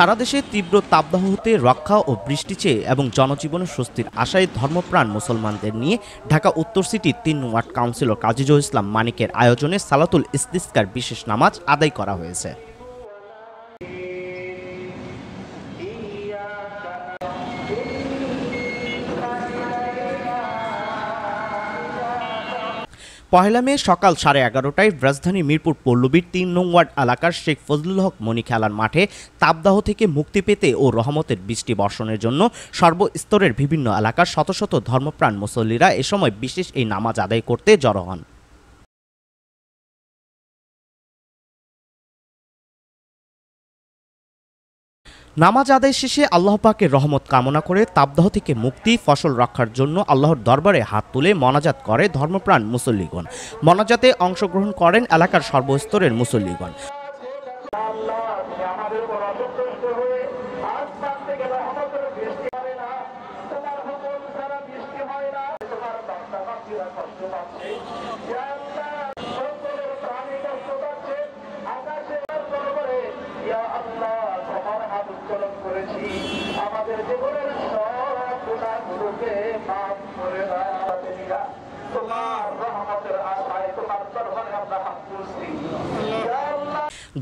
সারা দেশে তীব্র তাপদাহ হতে রক্ষা ও বৃষ্টি চেয়ে এবং জনজীবনের স্বস্তির আশায় ধর্মপ্রাণ মুসলমানদের নিয়ে ঢাকা উত্তর সিটির ৩ ওয়ার্ড কাউন্সিলর কাজিজুল ইসলাম মানিকের আয়োজনে সালাতুল ইস্তিসকার বিশেষ নামাজ আদায় করা হয়েছে। পহেলা মে সকাল 11:30টায় রাজধানী মিরপুর পল্লবীর ৩ নং ওয়ার্ড এলাকার শেখ ফজলুল হক মনি খেলার মাঠে তাপদাহ থেকে মুক্তি পেতে ও রহমতের বৃষ্টি বর্ষণের জন্য সর্বস্তরের বিভিন্ন এলাকার শত শত ধর্মপ্রাণ মুসল্লিরা এ সময় বিশেষ এই নামাজ আদায় করতে জড়ো হন। নামাজ আদায় শেষে আল্লাহ পাকের রহমত কামনা করে তাপদাহ থেকে মুক্তি, ফসল রক্ষার জন্য আল্লাহর দরবারে হাত তুলে মোনাজাত করে ধর্মপ্রাণ মুসল্লিগণ। মোনাজাতে অংশগ্রহণ করেন এলাকার সর্বস্তরের মুসল্লিগণ।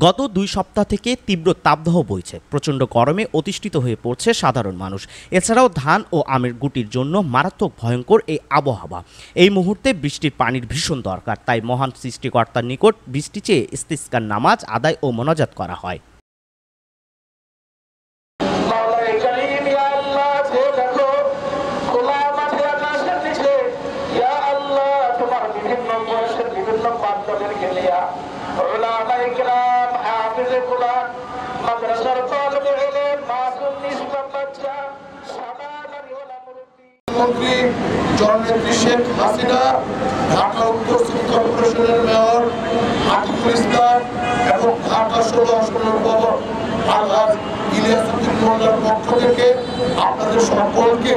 গত 2 সপ্তাহ থেকে তীব্র তাপদাহ বইছে। প্রচণ্ড গরমে অতিষ্ঠিত হয়ে পড়ছে সাধারণ মানুষ। এছাড়াও ধান ও আমের গুটির জন্য মারাত্মক ভয়ঙ্কর এই আবহাওয়া। এই মুহূর্তে বৃষ্টির পানির ভীষণ দরকার, তাই মহান সৃষ্টিকর্তার নিকট বৃষ্টি চেয়ে ইস্তিসকার নামাজ আদায় ও মোনাজাত করা হয়। মন্ত্রী জননেত্রী শেখ হাসিনা, ঢাকা উত্তর সিটি কর্পোরেশনের মেয়র আতিকুল ইসলাম এবং ঢাকা 16 আসনের উপর আলহাজ ইলিয়াসউদ্দিন মোল্লার পক্ষ থেকে আপনাদের সকলকে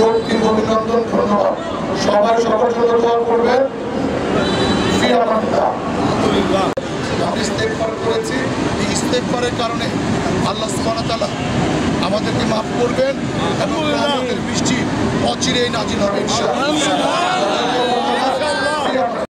রক্তিম অভিনন্দন, ধন্যবাদ। সবাই সকল জন্য দোয়া করবেন। আমি ইস্তেগফার করেছি, এই ইস্তেগফারের কারণে আল্লাহ সুবহানাহু ওয়া তাআলা আমাদেরকে মাফ করবেন এবং রহমতের বৃষ্টি অচিরেই নাজিল হবে ইনশাআল্লাহ।